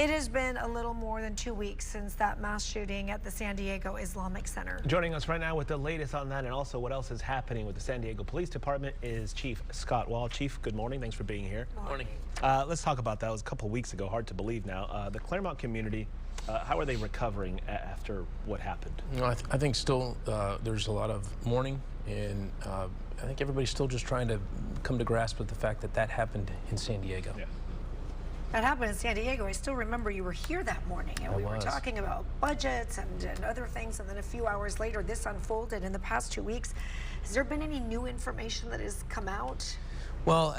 It has been a little more than 2 weeks since that mass shooting at the San Diego Islamic Center. Joining us right now with the latest on that and also what else is happening with the San Diego Police Department is Chief Scott Wahl. Chief, good morning. Thanks for being here. Morning. Let's talk about that. It was a couple weeks ago. Hard to believe now. The Claremont community, how are they recovering after what happened? I think still there's a lot of mourning, and I think everybody's still just trying to come to grasp with the fact that that happened in San Diego. Yeah. That happened in San Diego. I still remember you were here that morning, and we were talking about budgets and other things, and then a few hours later this unfolded. In the past 2 weeks, has there been any new information that has come out? Well,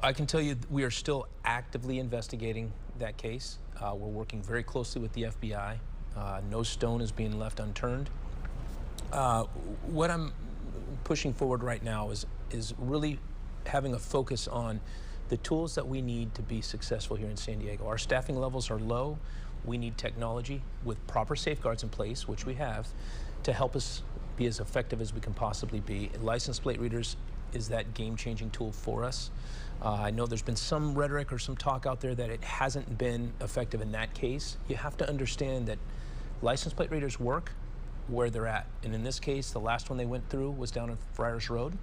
I can tell you we are still actively investigating that case. We're working very closely with the FBI. No stone is being left unturned. What I'm pushing forward right now is really having a focus on the tools that we need to be successful here in San Diego. Our staffing levels are low. We need technology with proper safeguards in place, which we have, to help us be as effective as we can possibly be. License plate readers is that game-changing tool for us. I know there's been some rhetoric or some talk out there that it hasn't been effective in that case. You have to understand that license plate readers work where they're at. And in this case, the last one they went through was down on Friars Road.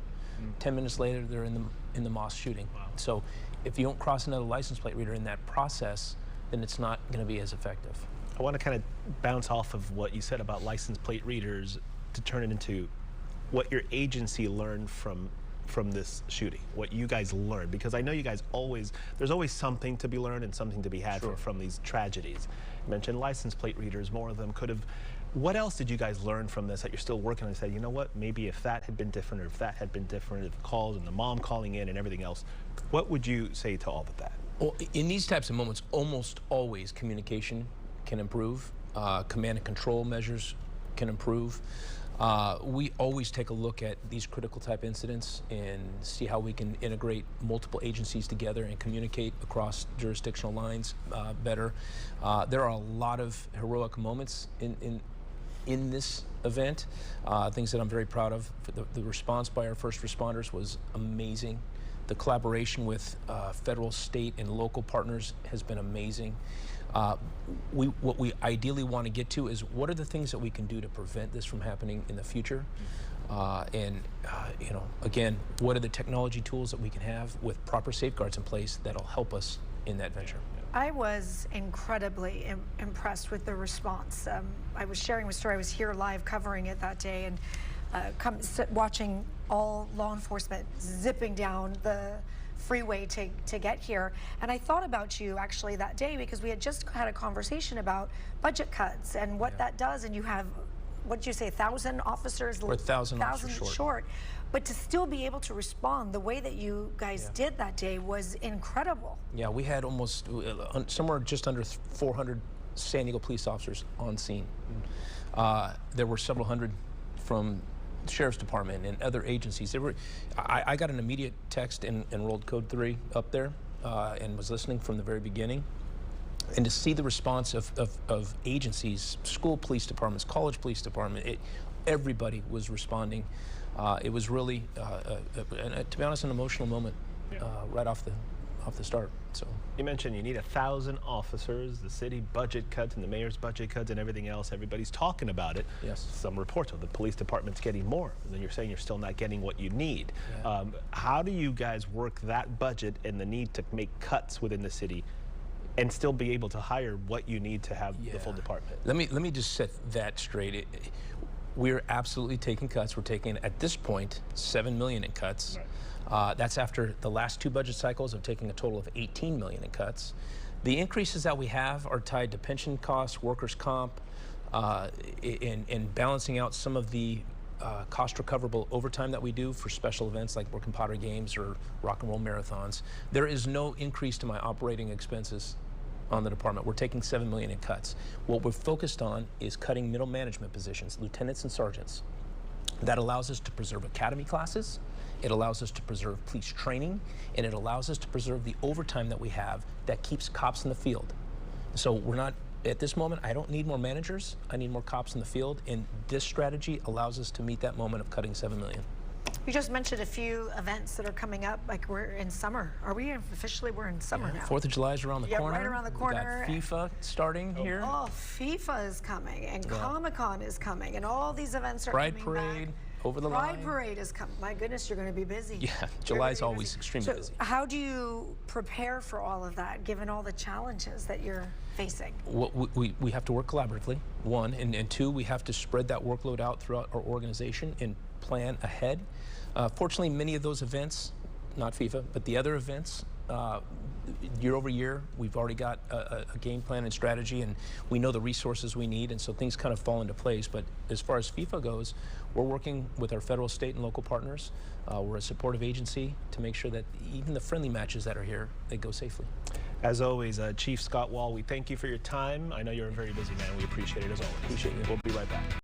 10 minutes later, they're in the mosque shooting. Wow. So if you don't cross another license plate reader in that process, then it's not going to be as effective. I want to kind of bounce off of what you said about license plate readers to turn it into what your agency learned from this shooting, what you guys learned, because I know you guys there's always something to be learned and something to be had from these tragedies. You mentioned license plate readers, more of them could have. What else did you guys learn from this that you're still working on and say, you know what, maybe if that had been different, or if that had been different, if calls and the mom calling in and everything else, what would you say to all of that? Well, in these types of moments, almost always communication can improve. Command and control measures can improve. We always take a look at these critical type incidents and see how we can integrate multiple agencies together and communicate across jurisdictional lines better. There are a lot of heroic moments in this event, things that I'm very proud of. The response by our first responders was amazing. The collaboration with federal, state, and local partners has been amazing. What we ideally want to get to is what are the things that we can do to prevent this from happening in the future? You know, again, what are the technology tools that we can have with proper safeguards in place that'll help us in that venture? I was incredibly impressed with the response. I was sharing the story. I was here live covering it that day, and watching all law enforcement zipping down the freeway to get here. And I thought about you actually that day, because we had just had a conversation about budget cuts and what that does. And you have, what did you say, 1,000 officers? We're 1,000 officers short. But to still be able to respond the way that you guys did that day was incredible. Yeah, we had almost somewhere just under 400 San Diego police officers on scene. There were several hundred from the Sheriff's Department and other agencies. I got an immediate text and enrolled Code 3 up there and was listening from the very beginning. And to see the response of agencies, school police departments, college police department, everybody was responding. It was really, to be honest, an emotional moment right off the start. So you mentioned you need 1,000 officers, the city budget cuts and the mayor's budget cuts and everything else. Everybody's talking about it. Yes. Some reports of the police department's getting more, and then you're saying you're still not getting what you need. Yeah. How do you guys work that budget and the need to make cuts within the city and still be able to hire what you need to have the full department? Let me just set that straight. We're absolutely taking cuts. We're taking, at this point, $7 million in cuts. Right. That's after the last 2 budget cycles of taking a total of $18 million in cuts. The increases that we have are tied to pension costs, workers' comp, and balancing out some of the cost recoverable overtime that we do for special events like Brook and Pottery Games or rock and roll marathons. There is no increase to my operating expenses on the department. We're taking $7 million in cuts. What we're focused on is cutting middle management positions, lieutenants and sergeants. That allows us to preserve academy classes, it allows us to preserve police training, and it allows us to preserve the overtime that we have that keeps cops in the field. So we're not, at this moment, I don't need more managers, I need more cops in the field, and this strategy allows us to meet that moment of cutting $7 million. You just mentioned a few events that are coming up, like we're in summer. Are we officially, we're in summer now? 4th of July is around the corner. Right around the corner. We got FIFA starting here. Oh, FIFA is coming, and Comic-Con is coming, and all these events are Pride coming Parade, back. over the line. Pride Parade is coming. My goodness, you're going to be busy. Yeah, You're July's gonna be always busy. extremely busy. How do you prepare for all of that, given all the challenges that you're facing? We have to work collaboratively, one, and two, we have to spread that workload out throughout our organization and plan ahead. Fortunately, many of those events, not FIFA, but the other events, year over year, we've already got a game plan and strategy, and we know the resources we need, and so things kind of fall into place. But as far as FIFA goes, we're working with our federal, state, and local partners. We're a supportive agency to make sure that even the friendly matches that are here, they go safely. As always, Chief Scott Wahl, we thank you for your time. I know you're a very busy man. We appreciate it as always. Appreciate you. We'll be right back.